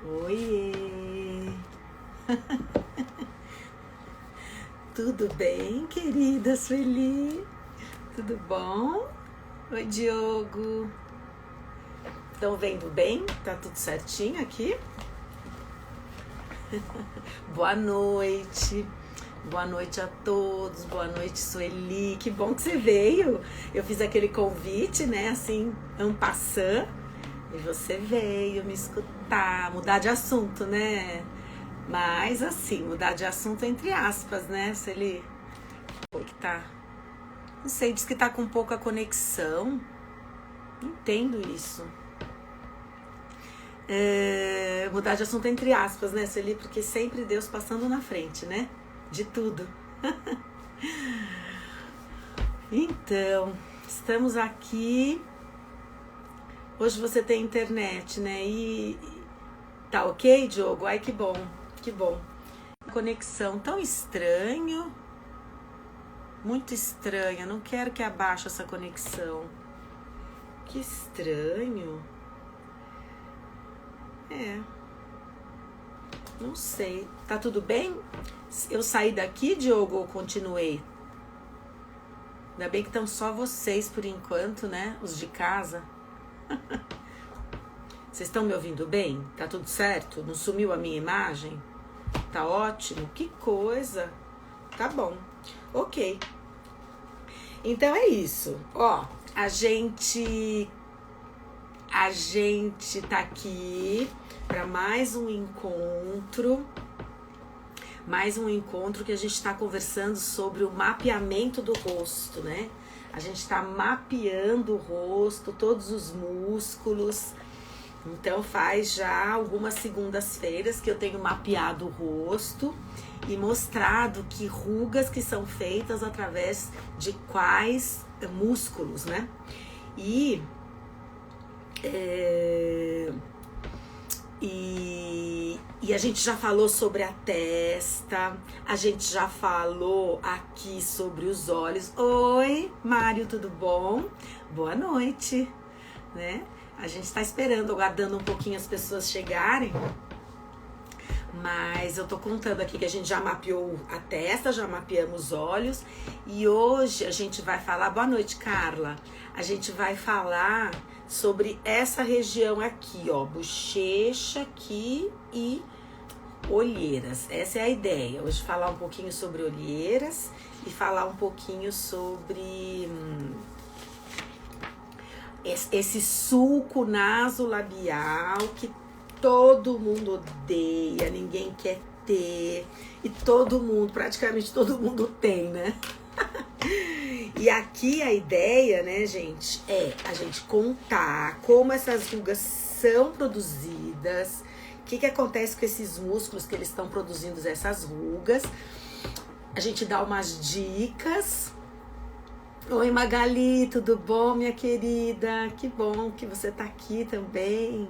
Oiê! Tudo bem, querida Sueli? Tudo bom? Oi, Diogo. Estão vendo bem? Tá tudo certinho aqui? Boa noite. Boa noite a todos. Boa noite, Sueli. Que bom que você veio. Eu fiz aquele convite, né? Assim, en passant. E você veio me escutar, mudar de assunto, né? Mas assim, mudar de assunto entre aspas, né? Se ele que tá, não sei, diz que tá com pouca conexão. Entendo isso. Mudar de assunto entre aspas, né, Sueli? Porque sempre Deus passando na frente, né? De tudo. Então, estamos aqui. Hoje você tem internet, né? E tá ok, Diogo? Ai, que bom, que bom. Conexão tão estranho. Muito estranha. Não quero que abaixe essa conexão. Que estranho. Não sei. Tá tudo bem? Eu saí daqui, Diogo, ou continuei? Ainda bem que estão só vocês por enquanto, né? Os de casa. Vocês estão me ouvindo bem? Tá tudo certo? Não sumiu a minha imagem? Tá ótimo? Que coisa! Tá bom. Ok. Então é isso. Ó, a gente tá aqui para mais um encontro que a gente está conversando sobre o mapeamento do rosto, né? A gente está mapeando o rosto, todos os músculos. Então faz já algumas segundas-feiras que eu tenho mapeado o rosto e mostrado que rugas que são feitas através de quais músculos, né? E a gente já falou sobre a testa, a gente já falou aqui sobre os olhos. Oi, Mário, tudo bom? Boa noite, né? A gente tá esperando, aguardando um pouquinho as pessoas chegarem. Mas eu tô contando aqui que a gente já mapeou a testa, já mapeamos os olhos. E hoje a gente vai falar... Boa noite, Carla. A gente vai falar sobre essa região aqui, ó. Bochecha aqui e olheiras. Essa é a ideia. Hoje falar um pouquinho sobre olheiras e falar um pouquinho sobre esse sulco nasolabial que todo mundo odeia, ninguém quer ter, e todo mundo, praticamente todo mundo tem, né? E aqui a ideia, né, gente, é a gente contar como essas rugas são produzidas, o que acontece com esses músculos que eles estão produzindo essas rugas. A gente dá umas dicas. Oi, Magali, tudo bom, minha querida? Que bom que você tá aqui também.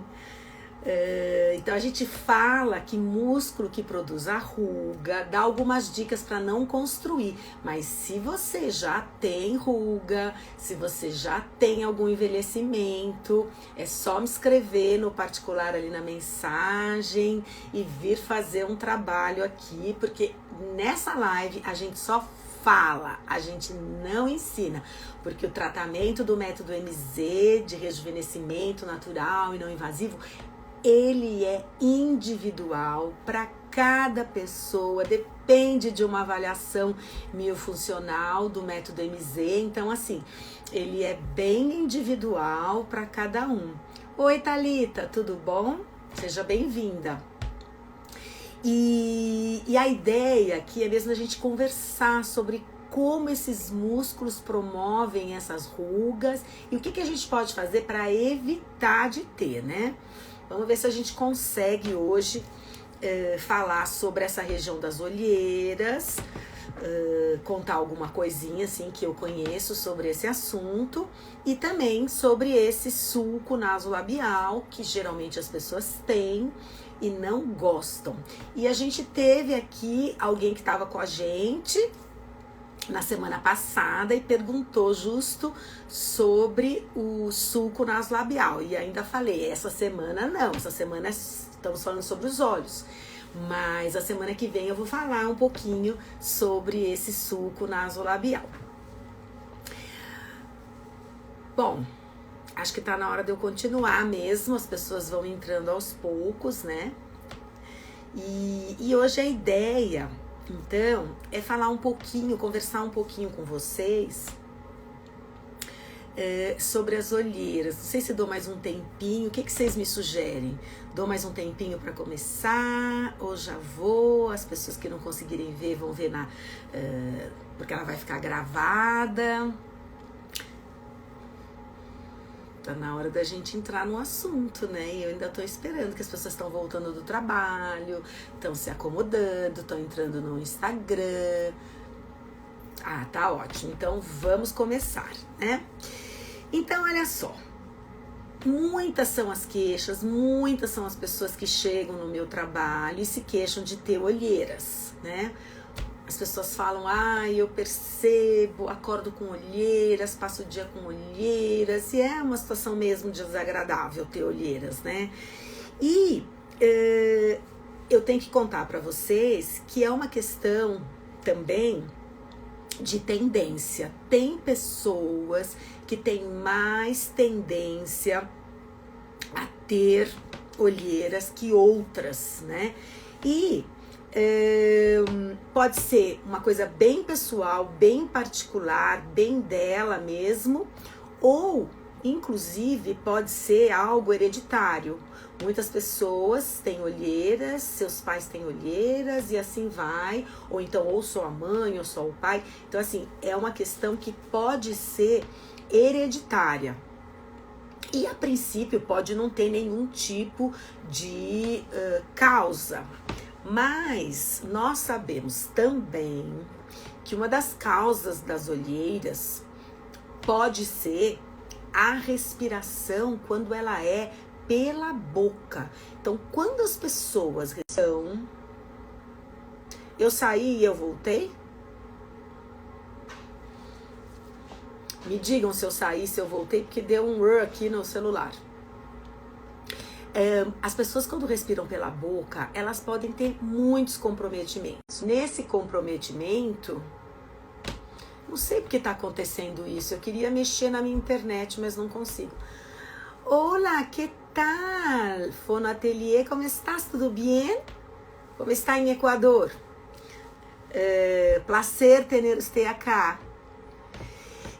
Então a gente fala que músculo que produz a ruga, dá algumas dicas para não construir, mas se você já tem ruga, se você já tem algum envelhecimento, é só me escrever no particular ali na mensagem e vir fazer um trabalho aqui, porque nessa live a gente só fala, a gente não ensina, porque o tratamento do método MZ de rejuvenescimento natural e não invasivo, ele é individual para cada pessoa, depende de uma avaliação miofuncional do método MZ, então assim, ele é bem individual para cada um. Oi, Thalita, tudo bom? Seja bem-vinda. E a ideia aqui é mesmo a gente conversar sobre como esses músculos promovem essas rugas e o que a gente pode fazer para evitar de ter, né? Vamos ver se a gente consegue hoje falar sobre essa região das olheiras, contar alguma coisinha assim que eu conheço sobre esse assunto e também sobre esse sulco nasolabial que geralmente as pessoas têm e não gostam. E a gente teve aqui alguém que estava com a gente na semana passada e perguntou justo sobre o sulco nasolabial. E ainda falei, essa semana não, essa semana estamos falando sobre os olhos. Mas a semana que vem eu vou falar um pouquinho sobre esse sulco nasolabial. Bom, acho que tá na hora de eu continuar mesmo, as pessoas vão entrando aos poucos, né? E hoje a ideia, então, é falar um pouquinho, conversar um pouquinho com vocês sobre as olheiras. Não sei se dou mais um tempinho, o que vocês me sugerem? Dou mais um tempinho para começar ou já vou? As pessoas que não conseguirem ver vão ver porque ela vai ficar gravada. Tá na hora da gente entrar no assunto, né? E eu ainda tô esperando, que as pessoas estão voltando do trabalho, estão se acomodando, estão entrando no Instagram. Ah, tá ótimo. Então vamos começar, né? Então, olha só. Muitas são as queixas, muitas são as pessoas que chegam no meu trabalho e se queixam de ter olheiras, né? As pessoas falam, eu percebo, acordo com olheiras, passo o dia com olheiras, e é uma situação mesmo desagradável ter olheiras, né? E eu tenho que contar para vocês que é uma questão também de tendência. Tem pessoas que têm mais tendência a ter olheiras que outras, né? E pode ser uma coisa bem pessoal, bem particular, bem dela mesmo, ou inclusive pode ser algo hereditário. Muitas pessoas têm olheiras, seus pais têm olheiras e assim vai, ou então ou só a mãe ou só o pai. Então assim, é uma questão que pode ser hereditária. E a princípio pode não ter nenhum tipo de causa. Mas nós sabemos também que uma das causas das olheiras pode ser a respiração quando ela é pela boca. Então, quando as pessoas respiram, eu saí e eu voltei? Me digam se eu saí, se eu voltei, porque deu um erro aqui no celular. As pessoas quando respiram pela boca, elas podem ter muitos comprometimentos. Nesse comprometimento, não sei porque está acontecendo isso. Eu queria mexer na minha internet, mas não consigo. Olá, que tal? Fono Atelier, como estás? Tudo bem? Como está em Equador? Prazer ter você aqui.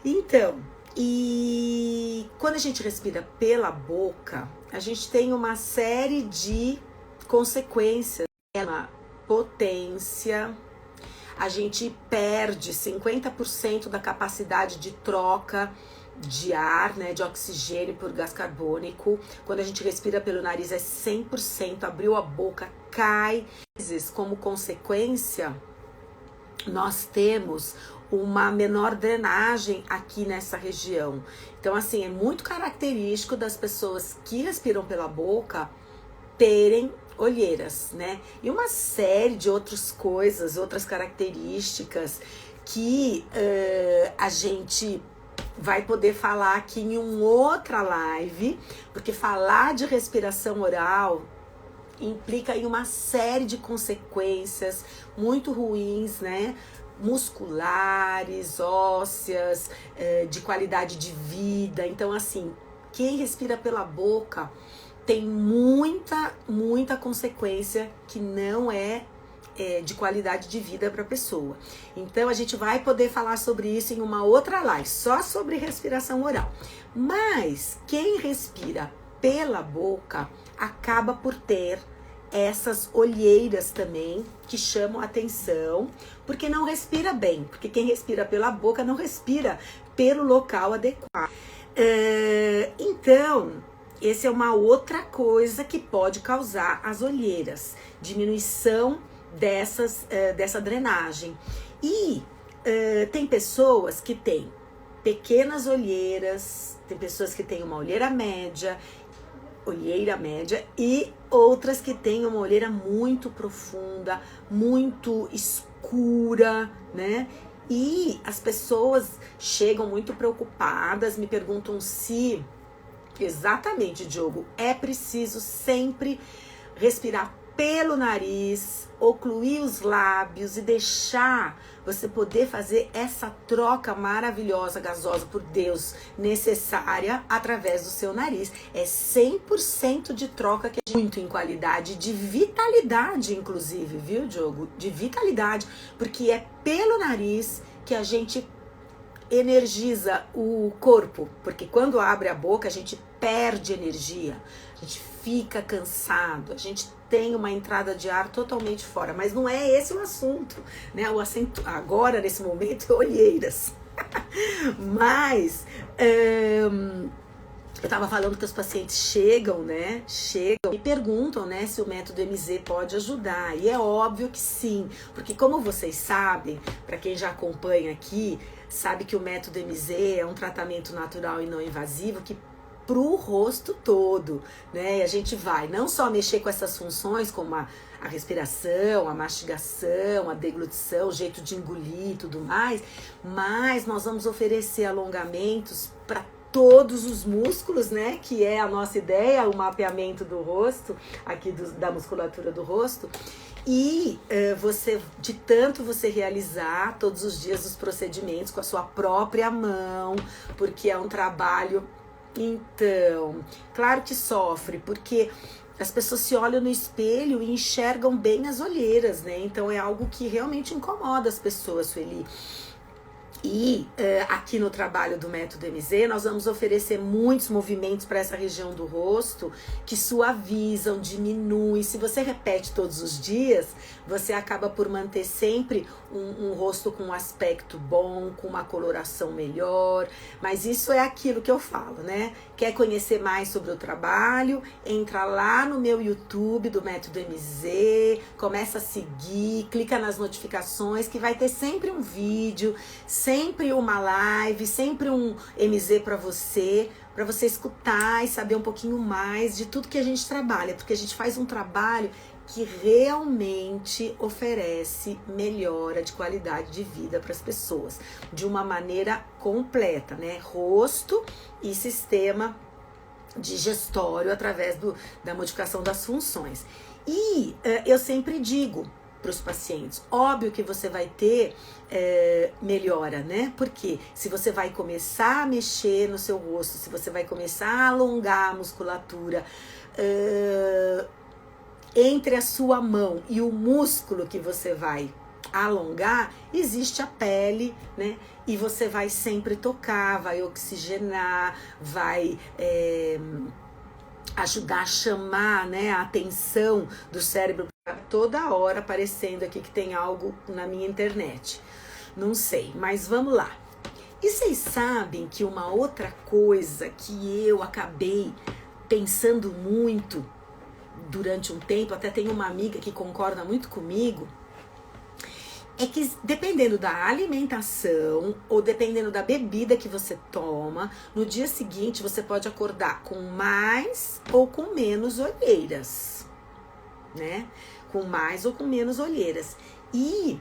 Então, e quando a gente respira pela boca, a gente tem uma série de consequências, uma potência, a gente perde 50% da capacidade de troca de ar, né, de oxigênio por gás carbônico. Quando a gente respira pelo nariz é 100%, abriu a boca, cai. Como consequência, nós temos uma menor drenagem aqui nessa região. Então, assim, é muito característico das pessoas que respiram pela boca terem olheiras, né? E uma série de outras coisas, outras características que a gente vai poder falar aqui em uma outra live, porque falar de respiração oral implica em uma série de consequências muito ruins, né? Musculares, ósseas, de qualidade de vida. Então, assim, quem respira pela boca tem muita consequência que não é de qualidade de vida para a pessoa. Então, a gente vai poder falar sobre isso em uma outra live, só sobre respiração oral. Mas quem respira pela boca acaba por ter essas olheiras também que chamam a atenção, porque não respira bem, porque quem respira pela boca não respira pelo local adequado. Então, essa é uma outra coisa que pode causar as olheiras, diminuição dessa drenagem. E tem pessoas que têm pequenas olheiras, tem pessoas que têm uma olheira média e outras que têm uma olheira muito profunda, muito escura, né? E as pessoas chegam muito preocupadas, me perguntam se, exatamente, Diogo, é preciso sempre respirar pelo nariz, ocluir os lábios e deixar você poder fazer essa troca maravilhosa, gasosa, por Deus, necessária através do seu nariz. É 100% de troca, que é muito em qualidade, de vitalidade, inclusive, viu, Diogo? De vitalidade, porque é pelo nariz que a gente energiza o corpo, porque quando abre a boca a gente perde energia, a gente fica cansado, a gente tem uma entrada de ar totalmente fora, mas não é esse o assunto, né? O assunto agora, nesse momento, é olheiras. Mas eu tava falando que os pacientes chegam e perguntam, né, se o método MZ pode ajudar. E é óbvio que sim, porque como vocês sabem, para quem já acompanha aqui, sabe que o método MZ é um tratamento natural e não invasivo que pro rosto todo, né? E a gente vai não só mexer com essas funções, como a respiração, a mastigação, a deglutição, o jeito de engolir e tudo mais, mas nós vamos oferecer alongamentos para todos os músculos, né? Que é a nossa ideia, o mapeamento do rosto, aqui da musculatura do rosto. E de tanto você realizar todos os dias os procedimentos com a sua própria mão, porque é um trabalho. Então, claro que sofre, porque as pessoas se olham no espelho e enxergam bem as olheiras, né? Então é algo que realmente incomoda as pessoas, Sueli. E aqui no trabalho do método MZ, nós vamos oferecer muitos movimentos para essa região do rosto que suavizam, diminuem. Se você repete todos os dias, você acaba por manter sempre um rosto com um aspecto bom, com uma coloração melhor. Mas isso é aquilo que eu falo, né? Quer conhecer mais sobre o trabalho? Entra lá no meu YouTube do método MZ, começa a seguir, clica nas notificações que vai ter sempre um vídeo, sempre uma live, sempre um MZ para você escutar e saber um pouquinho mais de tudo que a gente trabalha, porque a gente faz um trabalho que realmente oferece melhora de qualidade de vida para as pessoas, de uma maneira completa, né? Rosto e sistema digestório através da modificação das funções. E eu sempre digo para os pacientes, óbvio que você vai ter melhora, né? Porque se você vai começar a mexer no seu rosto, se você vai começar a alongar a musculatura entre a sua mão e o músculo que você vai alongar, existe a pele, né? E você vai sempre tocar, vai oxigenar, vai ajudar a chamar, né, a atenção do cérebro. Toda hora aparecendo aqui que tem algo na minha internet. Não sei, mas vamos lá. E vocês sabem que uma outra coisa que eu acabei pensando muito durante um tempo, até tem uma amiga que concorda muito comigo, é que dependendo da alimentação ou dependendo da bebida que você toma, no dia seguinte você pode acordar com mais ou com menos olheiras, né? Com mais ou com menos olheiras. E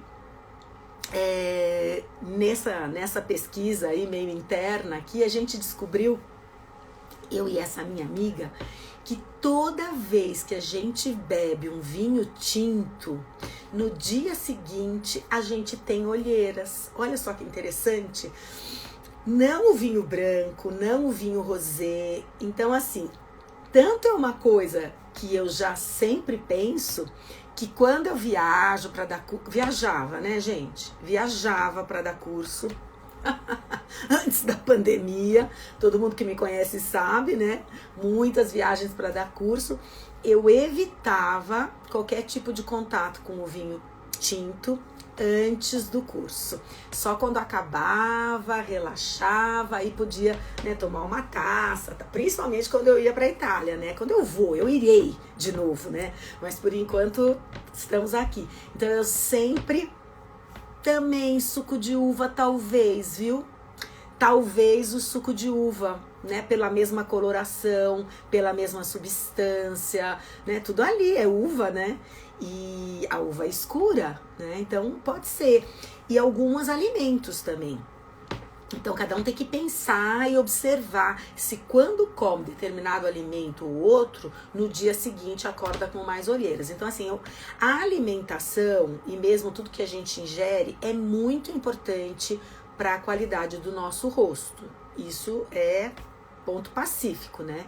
nessa pesquisa aí meio interna aqui, a gente descobriu, eu e essa minha amiga, que toda vez que a gente bebe um vinho tinto, no dia seguinte a gente tem olheiras. Olha só que interessante. Não o vinho branco, não o vinho rosé. Então, assim, tanto é uma coisa que eu já sempre penso, que quando eu viajo para dar curso, viajava, né, gente? Viajava para dar curso. Antes da pandemia, todo mundo que me conhece sabe, né? Muitas viagens para dar curso. Eu evitava qualquer tipo de contato com o vinho tinto antes do curso. Só quando acabava, relaxava, aí podia, né, tomar uma taça, principalmente quando eu ia para a Itália, né? Quando eu irei de novo, né? Mas por enquanto estamos aqui. Então eu sempre também suco de uva, talvez, viu? Talvez o suco de uva, né? Pela mesma coloração, pela mesma substância, né? Tudo ali é uva, né? E a uva é escura, né? Então pode ser. E alguns alimentos também. Então, cada um tem que pensar e observar se quando come determinado alimento ou outro, no dia seguinte acorda com mais olheiras. Então, assim, a alimentação e mesmo tudo que a gente ingere é muito importante para a qualidade do nosso rosto. Isso é ponto pacífico, né?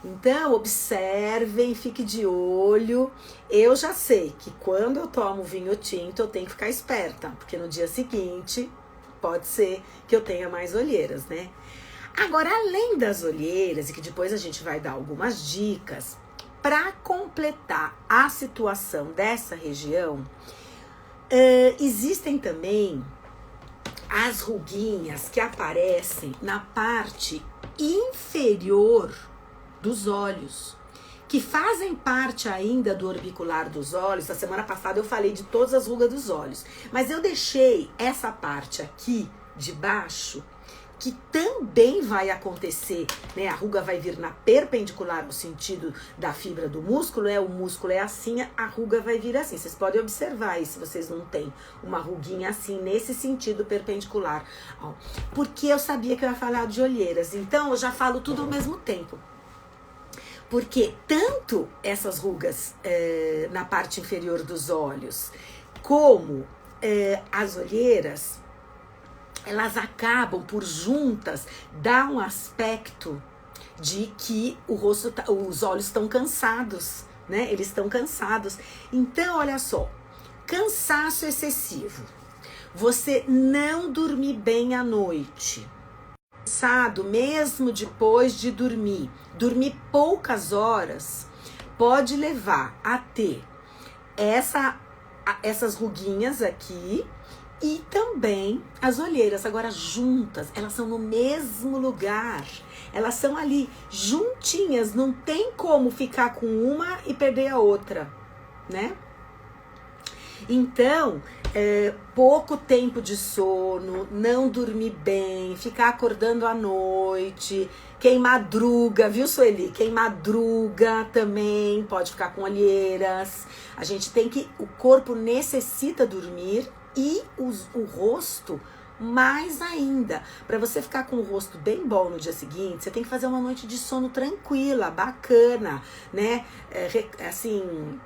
Então, observem, fique de olho. Eu já sei que quando eu tomo vinho tinto, eu tenho que ficar esperta, porque no dia seguinte pode ser que eu tenha mais olheiras, né? Agora, além das olheiras, e que depois a gente vai dar algumas dicas, para completar a situação dessa região, existem também as ruguinhas que aparecem na parte inferior dos olhos, que fazem parte ainda do orbicular dos olhos. Na semana passada eu falei de todas as rugas dos olhos, mas eu deixei essa parte aqui de baixo, que também vai acontecer, né? A ruga vai vir na perpendicular no sentido da fibra do músculo, né? O músculo é assim, a ruga vai vir assim. Vocês podem observar aí, se vocês não têm uma ruguinha assim, nesse sentido perpendicular. Ó, porque eu sabia que eu ia falar de olheiras, então eu já falo tudo ao mesmo tempo. Porque tanto essas rugas na parte inferior dos olhos, como as olheiras, elas acabam por juntas dar um aspecto de que o rosto, os olhos estão cansados, né? Eles estão cansados. Então, olha só, cansaço excessivo, você não dormir bem à noite, cansado mesmo depois de dormir poucas horas, pode levar a ter essas ruguinhas aqui e também as olheiras. Agora juntas, elas são no mesmo lugar, elas são ali juntinhas, não tem como ficar com uma e perder a outra, né? Então, pouco tempo de sono, não dormir bem, ficar acordando à noite, quem madruga, viu, Sueli? Quem madruga também pode ficar com olheiras. A gente tem que, o corpo necessita dormir e o rosto mais ainda. Para você ficar com o rosto bem bom no dia seguinte, você tem que fazer uma noite de sono tranquila, bacana, né? Assim...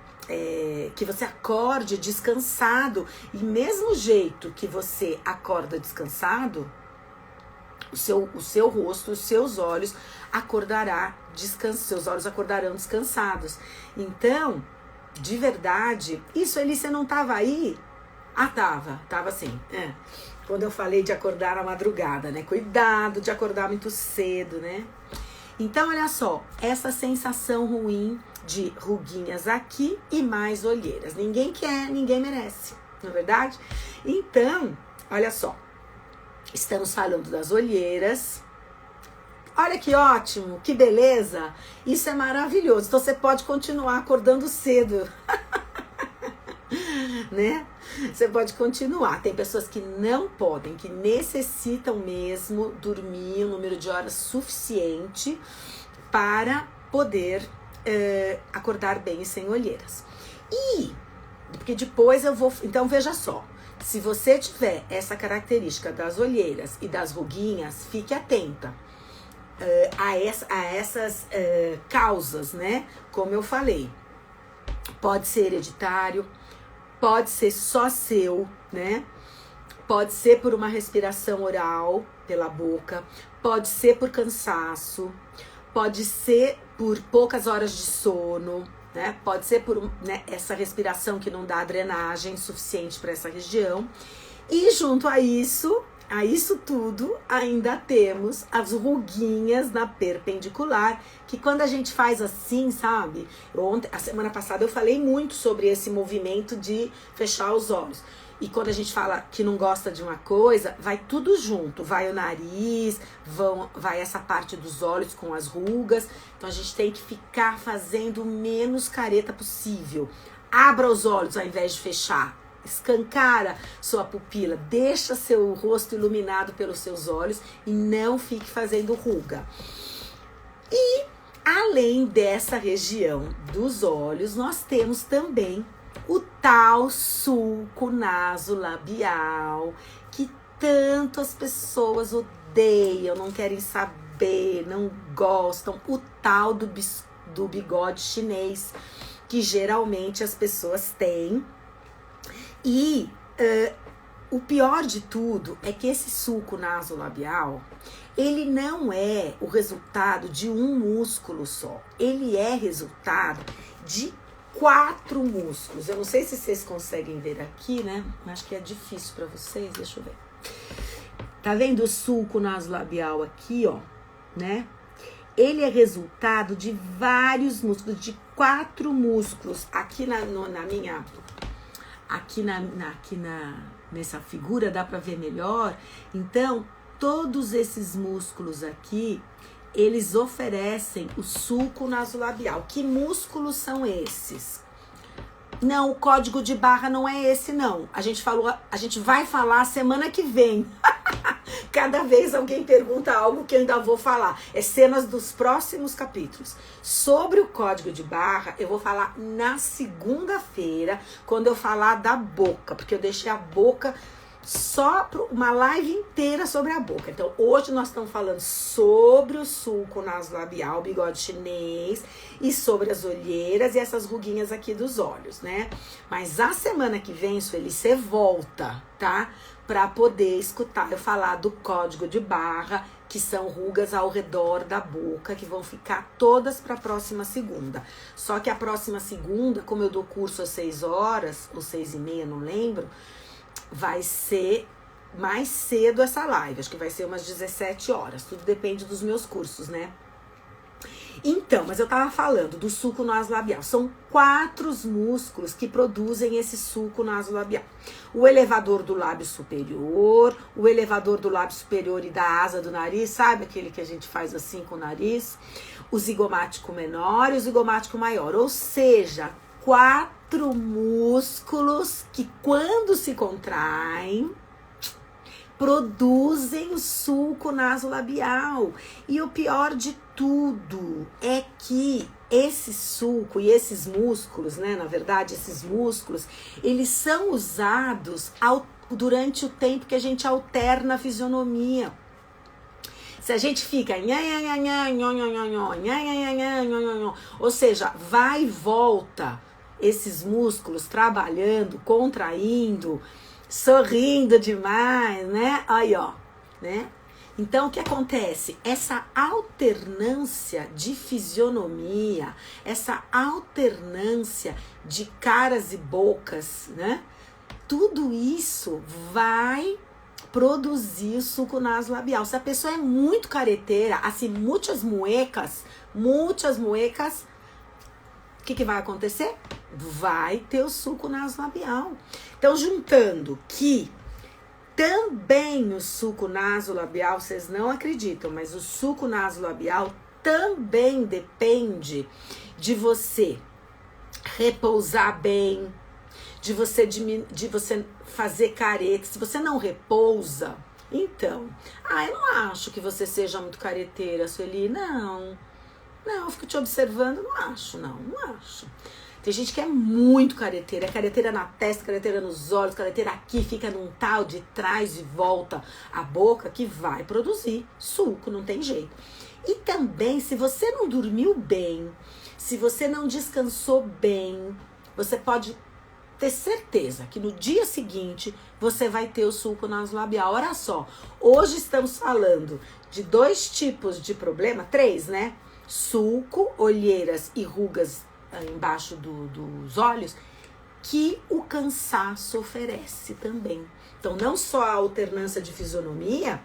que você acorde descansado, e mesmo jeito que você acorda descansado, o seu rosto, os seus olhos seus olhos acordarão descansados. Então, de verdade, isso, Eli, você não tava aí? Ah, tava sim. Quando eu falei de acordar na madrugada, né? Cuidado de acordar muito cedo, né? Então, olha só, essa sensação ruim de ruguinhas aqui e mais olheiras. Ninguém quer, ninguém merece, não é verdade? Então, olha só, estamos falando das olheiras. Olha que ótimo, que beleza! Isso é maravilhoso. Então, você pode continuar acordando cedo, né? Você pode continuar. Tem pessoas que não podem, que necessitam mesmo dormir um número de horas suficiente para poder acordar bem e sem olheiras. E, porque depois eu vou... Então, veja só. Se você tiver essa característica das olheiras e das ruguinhas, fique atenta a essas causas, né? Como eu falei. Pode ser hereditário, pode ser só seu, né? Pode ser por uma respiração oral, pela boca, pode ser por cansaço, pode ser por poucas horas de sono, né? Pode ser por essa respiração que não dá drenagem suficiente para essa região. E junto a isso tudo, ainda temos as ruguinhas na perpendicular, que quando a gente faz assim, sabe? A semana passada eu falei muito sobre esse movimento de fechar os olhos. E quando a gente fala que não gosta de uma coisa, vai tudo junto. Vai o nariz, vai essa parte dos olhos com as rugas. Então a gente tem que ficar fazendo o menos careta possível. Abra os olhos ao invés de fechar. Escancara sua pupila. Deixa seu rosto iluminado pelos seus olhos e não fique fazendo ruga. E além dessa região dos olhos, nós temos também o tal sulco nasolabial, que tanto as pessoas odeiam, não querem saber, não gostam, o tal do bigode chinês, que geralmente as pessoas têm. E o pior de tudo é que esse sulco nasolabial, ele não é o resultado de um músculo só. Ele é resultado de 4 músculos. Eu não sei se vocês conseguem ver aqui, né? Acho que é difícil para vocês. Deixa eu ver. Tá vendo o sulco nasolabial aqui, ó, né? Ele é resultado de vários músculos, de 4 músculos. Aqui nessa figura dá para ver melhor. Então, todos esses músculos aqui, eles oferecem o sulco nasolabial. Que músculos são esses? Não, o código de barra não é esse, não. A gente vai falar semana que vem. Cada vez alguém pergunta algo que eu ainda vou falar. É cenas dos próximos capítulos. Sobre o código de barra, eu vou falar na segunda-feira, quando eu falar da boca, porque eu deixei a boca só uma live inteira sobre a boca. Então, hoje nós estamos falando sobre o sulco nasolabial, bigode chinês, e sobre as olheiras e essas ruguinhas aqui dos olhos, né? Mas a semana que vem, Sueli, você volta, tá? Para poder escutar eu falar do código de barra, que são rugas ao redor da boca, que vão ficar todas para a próxima segunda. Só que a próxima segunda, como eu dou curso às 6 horas, ou 6h30, não lembro, vai ser mais cedo essa live. Acho que vai ser umas 17 horas. Tudo depende dos meus cursos, né? Então, mas eu tava falando do sulco nasolabial. São 4 músculos que produzem esse sulco nasolabial. O elevador do lábio superior, o elevador do lábio superior e da asa do nariz, sabe aquele que a gente faz assim com o nariz? O zigomático menor e o zigomático maior. Ou seja, 4 músculos que, quando se contraem, produzem o sulco nasolabial. E o pior de tudo é que esse sulco e esses músculos, né, na verdade, esses músculos, eles são usados durante o tempo que a gente alterna a fisionomia. Se a gente fica, ou seja, vai e volta, esses músculos trabalhando, contraindo, sorrindo demais, né? Aí, ó, né? Então, o que acontece? Essa alternância de fisionomia, essa alternância de caras e bocas, né? Tudo isso vai produzir o sulco nasolabial. Se a pessoa é muito careteira, assim, muitas muecas, o que vai acontecer? Vai ter o sulco nasolabial. Então, juntando que também o sulco nasolabial, vocês não acreditam, mas o sulco nasolabial também depende de você repousar bem, de você fazer careta. Se você não repousa, então, eu não acho que você seja muito careteira, Sueli, não, eu fico te observando, não acho. Tem gente que é muito careteira, é careteira na testa, careteira nos olhos, careteira aqui, fica num tal de trás e volta a boca, que vai produzir sulco, não tem jeito. E também, se você não dormiu bem, se você não descansou bem, você pode ter certeza que no dia seguinte você vai ter o sulco nasolabial. Olha só, hoje estamos falando de 2 tipos de problema, 3, né? Sulco, olheiras e rugas embaixo dos olhos, que o cansaço oferece também. Então, não só a alternância de fisionomia,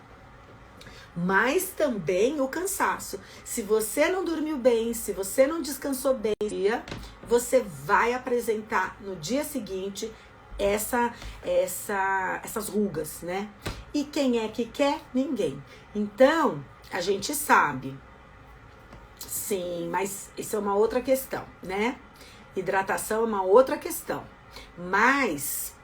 mas também o cansaço. Se você não dormiu bem, se você não descansou bem, você vai apresentar no dia seguinte essas rugas, né? E quem é que quer? Ninguém. Então, a gente sabe. Sim, mas isso é uma outra questão, né? Hidratação é uma outra questão. Mas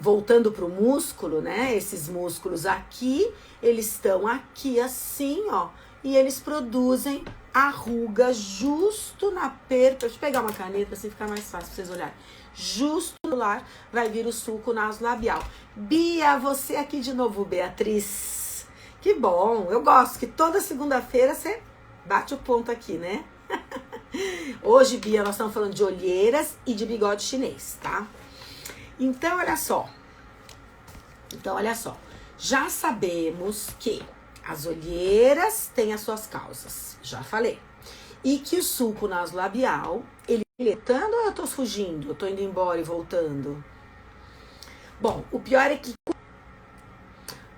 voltando pro músculo, né? Esses músculos aqui, eles estão aqui assim, ó. E eles produzem a ruga justo na perpa. Deixa eu pegar uma caneta assim ficar mais fácil pra vocês olharem. Justo no lar vai vir o sulco nasolabial. Bia, você aqui de novo, Beatriz. Que bom, eu gosto que toda segunda-feira você bate o ponto aqui, né? Hoje, Bia, nós estamos falando de olheiras e de bigode chinês, tá? Então, olha só. Já sabemos que as olheiras têm as suas causas, já falei. E que o sulco nasolabial, ele letando ou eu tô fugindo? Eu tô indo embora e voltando? Bom, o pior é que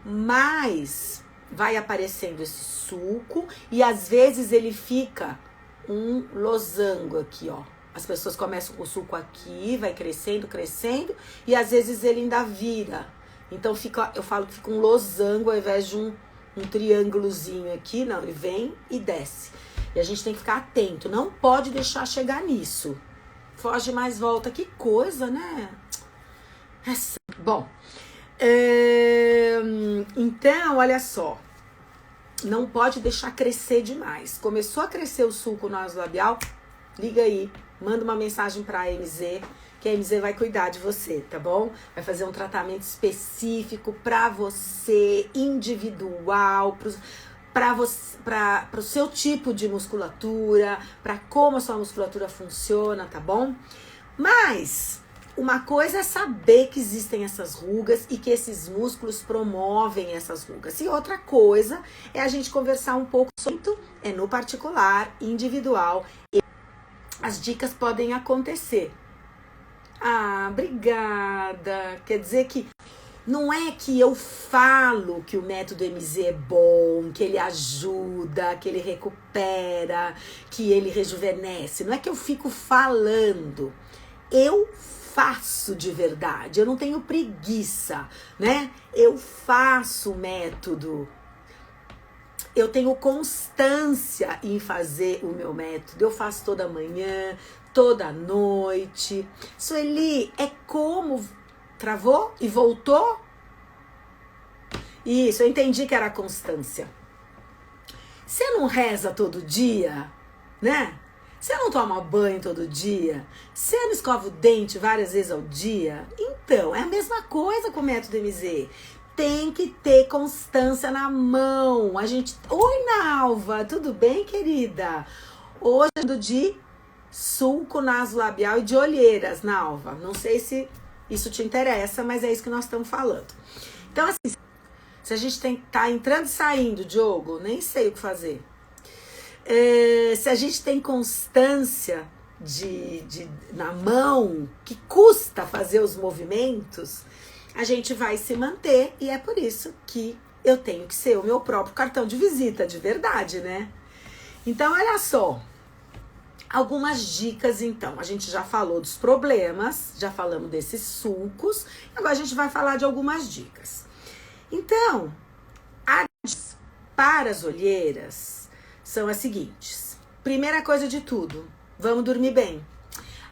mais vai aparecendo esse sulco e às vezes ele fica um losango aqui, ó. As pessoas começam com o sulco aqui, vai crescendo, crescendo e às vezes ele ainda vira. Então eu falo que fica um losango ao invés de um triângulozinho aqui, não, ele vem e desce. E a gente tem que ficar atento, não pode deixar chegar nisso. Foge mais, volta, que coisa, né? Bom, então, olha só. Não pode deixar crescer demais. Começou a crescer o sulco nasolabial, liga aí, manda uma mensagem pra MZ, que a MZ vai cuidar de você, tá bom? Vai fazer um tratamento específico pra você, individual, para o seu tipo de musculatura, para como a sua musculatura funciona, tá bom? Mas uma coisa é saber que existem essas rugas e que esses músculos promovem essas rugas. E outra coisa é a gente conversar um pouco sobre isso, no particular, individual. E as dicas podem acontecer. Ah, obrigada. Quer dizer que não é que eu falo que o método MZ é bom, que ele ajuda, que ele recupera, que ele rejuvenesce. Não é que eu fico falando. Eu faço de verdade. Eu não tenho preguiça, né? Eu faço o método. Eu tenho constância em fazer o meu método. Eu faço toda manhã, toda noite. Sueli, é como... Travou e voltou? Isso, eu entendi que era constância. Você não reza todo dia, né? Você não toma banho todo dia? Você não escova o dente várias vezes ao dia? Então, é a mesma coisa com o método MZ. Tem que ter constância na mão. A gente... Oi, Nalva, tudo bem, querida? Hoje é do de sulco nasolabial e de olheiras, Nalva. Não sei se isso te interessa, mas é isso que nós estamos falando. Então, assim, se a gente tá entrando e saindo, Diogo, nem sei o que fazer. Se a gente tem constância na mão, que custa fazer os movimentos, a gente vai se manter e é por isso que eu tenho que ser o meu próprio cartão de visita, de verdade, né? Então, olha só. Algumas dicas, então. A gente já falou dos problemas, já falamos desses sulcos, agora a gente vai falar de algumas dicas. Então, as dicas para as olheiras são as seguintes. Primeira coisa de tudo, vamos dormir bem.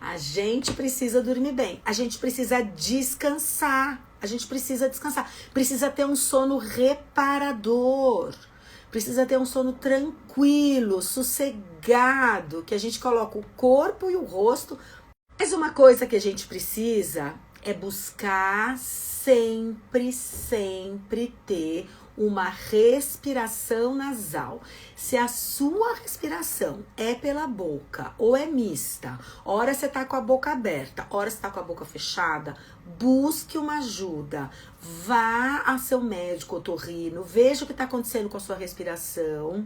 A gente precisa dormir bem, a gente precisa descansar, precisa ter um sono reparador. Precisa ter um sono tranquilo, sossegado, que a gente coloca o corpo e o rosto. Mas uma coisa que a gente precisa é buscar sempre ter uma respiração nasal. Se a sua respiração é pela boca ou é mista, hora você tá com a boca aberta, hora você tá com a boca fechada, busque uma ajuda. Vá a seu médico otorrino, veja o que está acontecendo com a sua respiração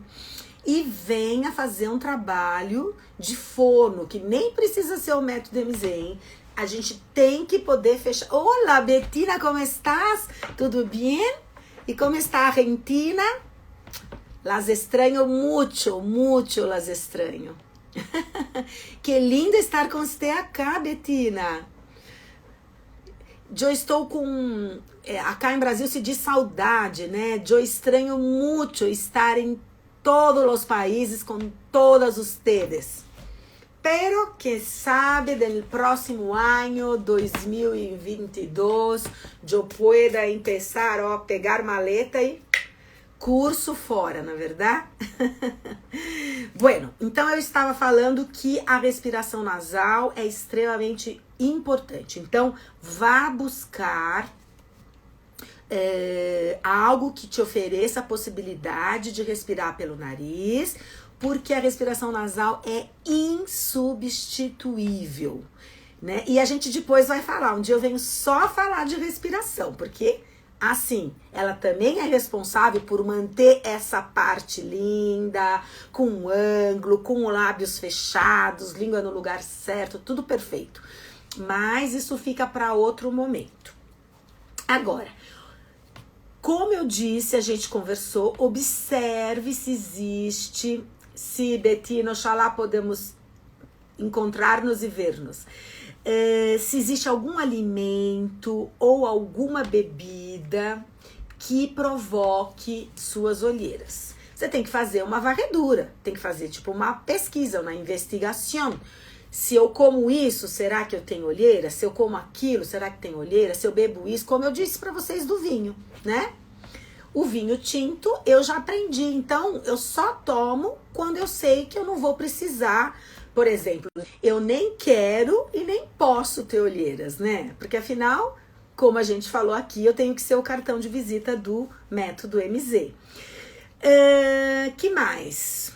e venha fazer um trabalho de fono, que nem precisa ser o método MZ, hein? A gente tem que poder fechar. Olá, Bettina, como estás? Tudo bem? E como está a Argentina? Las extraño mucho, las extraño. Que lindo estar com você acá, Bettina. Eu estou com... acá em Brasil se diz saudade, né? Eu estranho muito estar em todos os países com todos ustedes. Pero que sabe del próximo ano 2022 eu pueda empezar a pegar maleta e curso fora, na verdade? Bueno, então eu estava falando que a respiração nasal é extremamente importante. Então, vá buscar algo que te ofereça a possibilidade de respirar pelo nariz, porque a respiração nasal é insubstituível, né? E a gente depois vai falar, um dia eu venho só falar de respiração, porque assim, ela também é responsável por manter essa parte linda, com um ângulo, com lábios fechados, língua no lugar certo, tudo perfeito. Mas isso fica para outro momento. Agora, como eu disse, a gente conversou, observe se existe, se Betina, oxalá podemos encontrar-nos e ver-nos. Se existe algum alimento ou alguma bebida que provoque suas olheiras. Você tem que fazer uma varredura, tem que fazer tipo uma pesquisa, uma investigação. Se eu como isso, será que eu tenho olheira? Se eu como aquilo, será que tem olheira? Se eu bebo isso, como eu disse para vocês do vinho, né? O vinho tinto eu já aprendi, então eu só tomo quando eu sei que eu não vou precisar. Por exemplo, eu nem quero e nem posso ter olheiras, né? Porque afinal, como a gente falou aqui, eu tenho que ser o cartão de visita do método MZ. Que mais?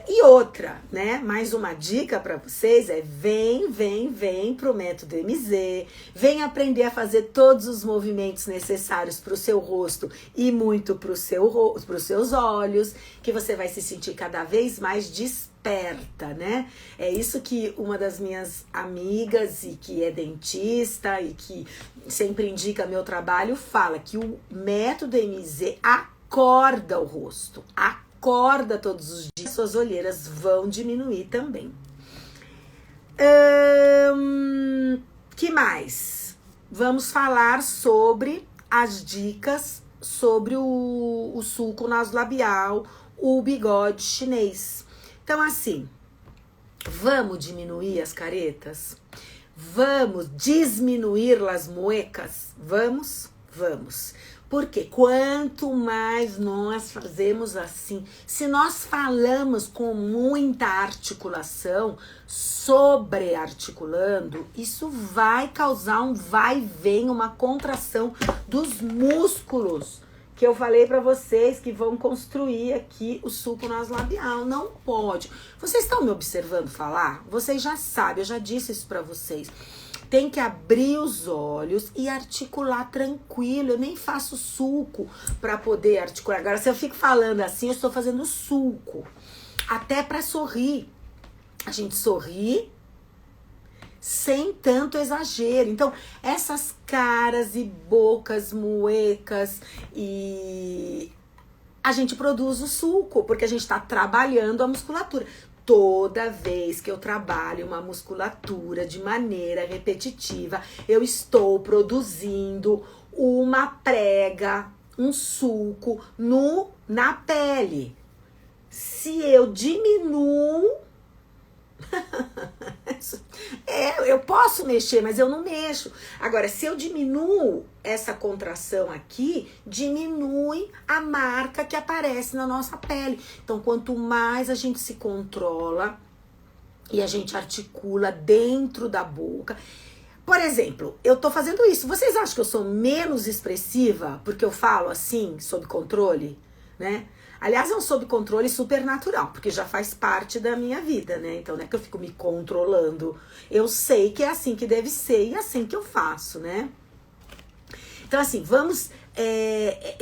E outra, né? Mais uma dica para vocês é vem pro método MZ, vem aprender a fazer todos os movimentos necessários para o seu rosto e muito para os seus olhos, que você vai se sentir cada vez mais desperta, né? É isso que uma das minhas amigas e que é dentista e que sempre indica meu trabalho fala, que o método MZ acorda o rosto, acorda todos os dias, suas olheiras vão diminuir também. Que mais? Vamos falar sobre as dicas sobre o sulco nasolabial, o bigode chinês. Então, assim, vamos diminuir as caretas? Vamos diminuir as muecas? Vamos? Vamos. Porque quanto mais nós fazemos assim, se nós falamos com muita articulação, sobrearticulando, isso vai causar um vai e vem, uma contração dos músculos que eu falei para vocês que vão construir aqui o sulco nasolabial. Não pode. Vocês estão me observando falar? Vocês já sabem, eu já disse isso para vocês. Tem que abrir os olhos e articular tranquilo. Eu nem faço sulco para poder articular. Agora, se eu fico falando assim, eu estou fazendo sulco. Até para sorrir. A gente sorri sem tanto exagero. Então, essas caras e bocas, muecas e a gente produz o sulco, porque a gente está trabalhando a musculatura. Toda vez que eu trabalho uma musculatura de maneira repetitiva, eu estou produzindo uma prega, um sulco na pele. Se eu diminuo, eu posso mexer, mas eu não mexo. Agora, se eu diminuo essa contração aqui, diminui a marca que aparece na nossa pele. Então, quanto mais a gente se controla e a gente articula dentro da boca. Por exemplo, eu tô fazendo isso. Vocês acham que eu sou menos expressiva porque eu falo assim, sob controle, né? Aliás, é um sob controle super natural, porque já faz parte da minha vida, né? Então, não é que eu fico me controlando. Eu sei que é assim que deve ser e é assim que eu faço, né? Então, assim, vamos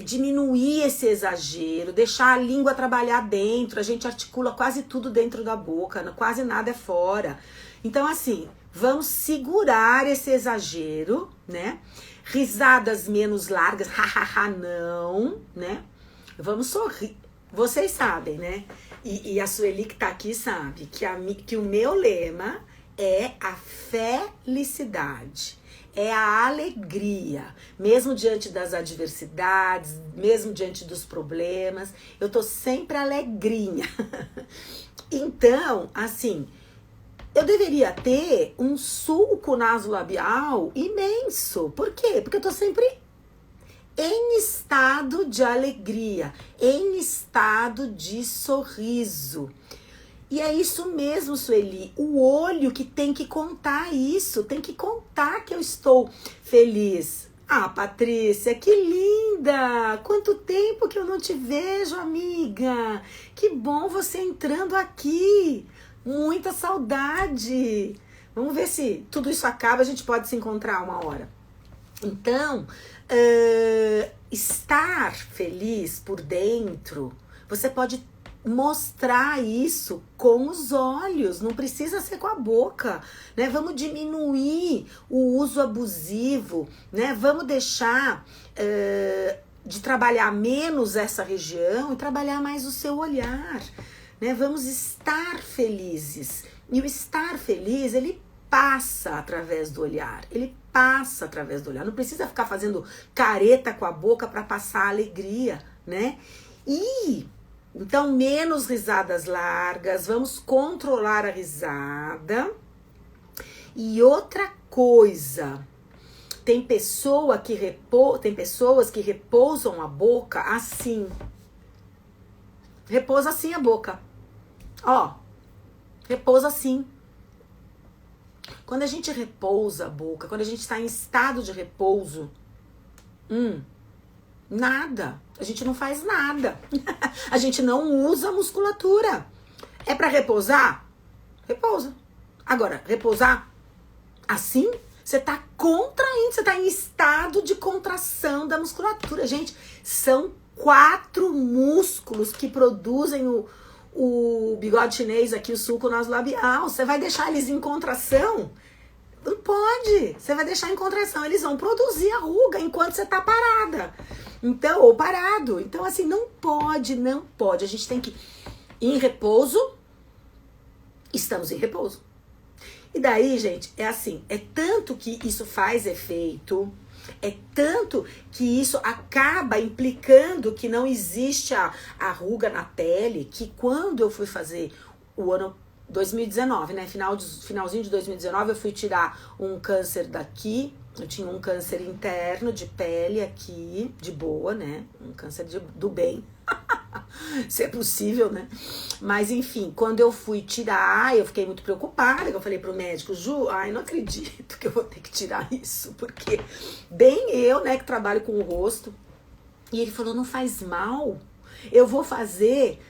diminuir esse exagero, deixar a língua trabalhar dentro. A gente articula quase tudo dentro da boca, quase nada é fora. Então, assim, vamos segurar esse exagero, né? Risadas menos largas, hahaha, não, né? Vamos sorrir. Vocês sabem, né? E a Sueli que tá aqui sabe que o meu lema é a felicidade, é a alegria. Mesmo diante das adversidades, mesmo diante dos problemas, eu tô sempre alegrinha. Então, assim, eu deveria ter um sulco nasolabial imenso. Por quê? Porque eu tô sempre em estado de alegria, em estado de sorriso. E é isso mesmo, Sueli, o olho que tem que contar isso, tem que contar que eu estou feliz. Ah, Patrícia, que linda! Quanto tempo que eu não te vejo, amiga! Que bom você entrando aqui! Muita saudade! Vamos ver se tudo isso acaba, a gente pode se encontrar uma hora. Então, estar feliz por dentro, você pode mostrar isso com os olhos, não precisa ser com a boca, né? Vamos diminuir o uso abusivo, né? Vamos deixar de trabalhar menos essa região e trabalhar mais o seu olhar, né? Vamos estar felizes. E o estar feliz, ele passa através do olhar, ele passa através do olhar. Não precisa ficar fazendo careta com a boca para passar alegria, né? E então, menos risadas largas, vamos controlar a risada. E outra coisa, tem pessoas que repousam a boca assim. Repousa assim a boca. Ó, repousa assim. Quando a gente repousa a boca, quando a gente está em estado de repouso, nada. A gente não faz nada. A gente não usa a musculatura. É para repousar? Repousa. Agora, repousar assim, você tá contraindo, você tá em estado de contração da musculatura. Gente, são 4 músculos que produzem o bigode chinês aqui, o sulco nasolabial. Você vai deixar eles em contração? Não pode. Você vai deixar em contração. Eles vão produzir a ruga enquanto você tá parada. Então, ou parado. Então, assim, não pode. A gente tem que ir em repouso. Estamos em repouso. E daí, gente, é assim, é tanto que isso faz efeito, é tanto que isso acaba implicando que não existe a ruga na pele, que quando eu fui fazer o ano 2019, né, finalzinho de 2019, eu fui tirar um câncer daqui, eu tinha um câncer interno de pele aqui, de boa, né, um câncer do bem, se é possível, né? Mas enfim, quando eu fui tirar, eu fiquei muito preocupada. Eu falei pro médico, Ju, não acredito que eu vou ter que tirar isso, porque bem eu, né, que trabalho com o rosto. E ele falou, não faz mal, eu vou fazer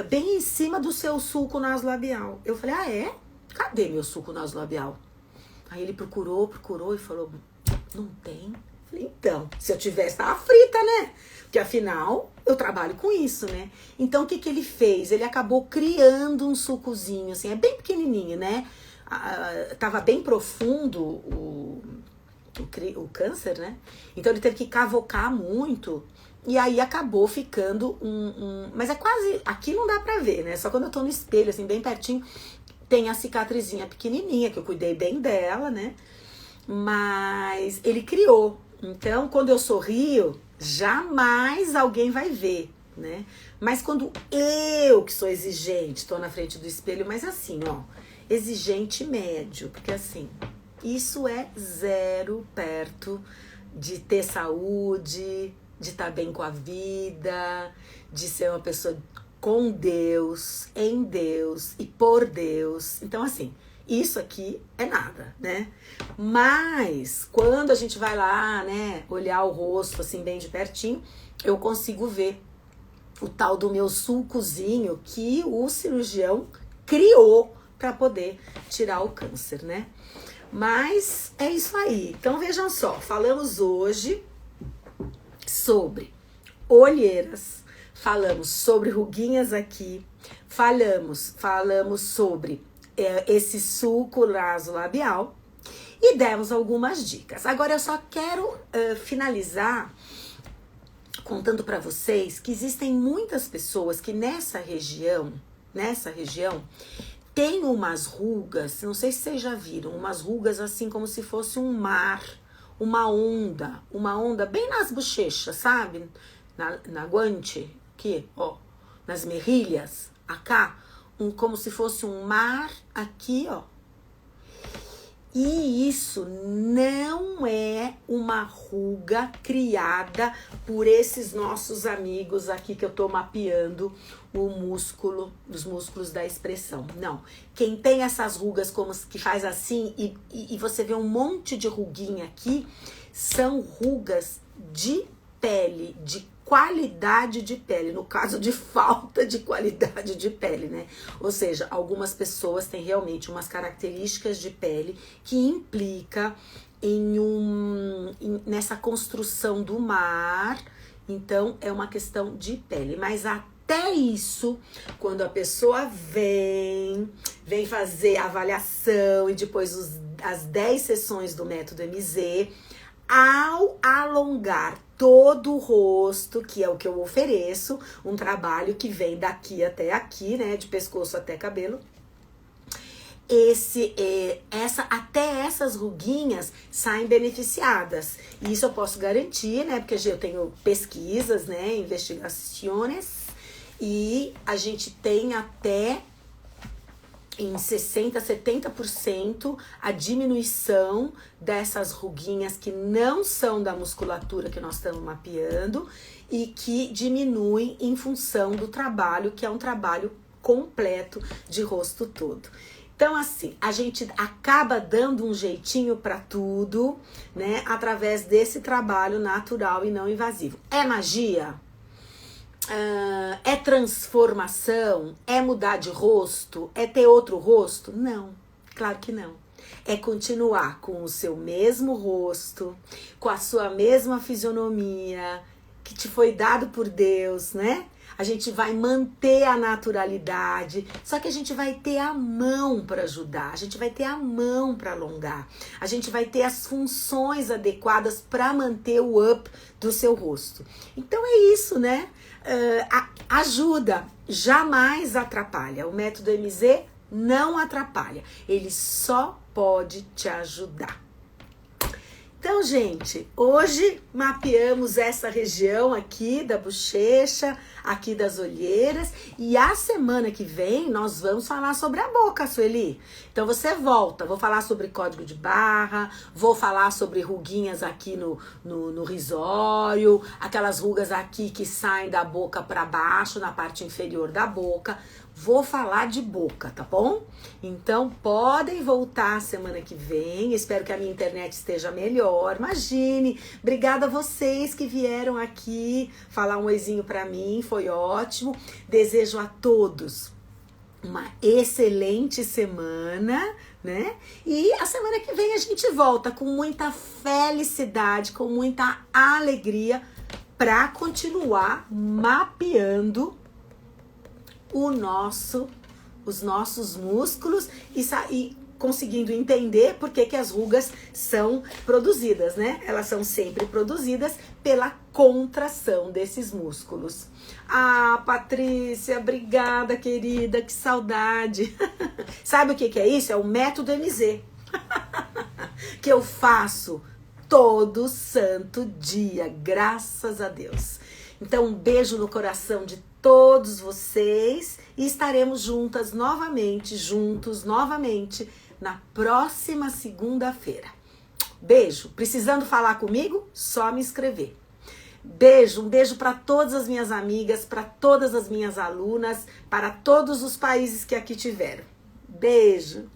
bem em cima do seu sulco nasolabial. Eu falei, é? Cadê meu sulco nasolabial? Aí ele procurou e falou, não tem. Eu falei, então, se eu tivesse, tava frita, né? Porque afinal, eu trabalho com isso, né? Então, o que ele fez? Ele acabou criando um sulcozinho, assim, é bem pequenininho, né? Tava bem profundo o câncer, né? Então, ele teve que cavocar muito e aí acabou ficando Mas é quase... Aqui não dá pra ver, né? Só quando eu tô no espelho, assim, bem pertinho, tem a cicatrizinha pequenininha, que eu cuidei bem dela, né? Mas ele criou. Então, quando eu sorrio, jamais alguém vai ver, né? Mas quando eu, que sou exigente, tô na frente do espelho, mas assim, ó, exigente médio, porque assim, isso é zero perto de ter saúde, de estar bem com a vida, de ser uma pessoa com Deus, em Deus e por Deus. Então, assim, isso aqui é nada, né? Mas quando a gente vai lá, né, olhar o rosto assim bem de pertinho, eu consigo ver o tal do meu sulcozinho que o cirurgião criou para poder tirar o câncer, né? Mas é isso aí. Então vejam só, falamos hoje sobre olheiras, falamos sobre ruguinhas aqui, falamos sobre esse sulco nasolabial e demos algumas dicas. Agora eu só quero finalizar contando para vocês que existem muitas pessoas que nessa região tem umas rugas, não sei se vocês já viram, umas rugas assim como se fosse um mar, uma onda bem nas bochechas, sabe? Na guante, aqui, ó, nas meirilhas, acá, como se fosse um mar aqui, ó, E isso não é uma ruga criada por esses nossos amigos aqui que eu tô mapeando o músculo, os músculos da expressão. Não. Quem tem essas rugas como que faz assim e você vê um monte de ruguinha aqui, são rugas de pele, de qualidade de pele, no caso de falta de qualidade de pele, né? Ou seja, algumas pessoas têm realmente umas características de pele que implica nessa construção do mar, então é uma questão de pele, mas até isso, quando a pessoa vem fazer a avaliação e depois as 10 sessões do método MZ, ao alongar todo o rosto, que é o que eu ofereço, um trabalho que vem daqui até aqui, né, de pescoço até cabelo, até essas ruguinhas saem beneficiadas. E isso eu posso garantir, né, porque eu tenho pesquisas, né, investigações, e a gente tem até em 60%, 70% a diminuição dessas ruguinhas que não são da musculatura que nós estamos mapeando e que diminuem em função do trabalho, que é um trabalho completo de rosto todo. Então, assim, a gente acaba dando um jeitinho para tudo, né, através desse trabalho natural e não invasivo. É magia? É transformação? É mudar de rosto? É ter outro rosto? Não, claro que não. É continuar com o seu mesmo rosto, com a sua mesma fisionomia, que te foi dado por Deus, né? A gente vai manter a naturalidade, só que a gente vai ter a mão para ajudar, a gente vai ter a mão para alongar, a gente vai ter as funções adequadas para manter o up do seu rosto. Então é isso, né? Ajuda, jamais atrapalha. O método MZ não atrapalha, ele só pode te ajudar. Então, gente, hoje mapeamos essa região aqui da bochecha, aqui das olheiras, e a semana que vem nós vamos falar sobre a boca, Sueli. Então você volta, vou falar sobre código de barra, vou falar sobre ruguinhas aqui no risório, aquelas rugas aqui que saem da boca para baixo, na parte inferior da boca. Vou falar de boca, tá bom? Então, podem voltar semana que vem. Espero que a minha internet esteja melhor. Imagine. Obrigada a vocês que vieram aqui falar um oizinho pra mim. Foi ótimo. Desejo a todos uma excelente semana, né? E a semana que vem a gente volta com muita felicidade, com muita alegria pra continuar mapeando os nossos músculos e conseguindo entender por que as rugas são produzidas, né? Elas são sempre produzidas pela contração desses músculos. Ah, Patrícia, obrigada, querida, que saudade. Sabe o que é isso? É o método MZ, que eu faço todo santo dia, graças a Deus. Então, um beijo no coração de todos vocês e estaremos juntos novamente na próxima segunda-feira. Beijo. Precisando falar comigo? Só me escrever. Beijo, um beijo para todas as minhas amigas, para todas as minhas alunas, para todos os países que aqui tiveram. Beijo.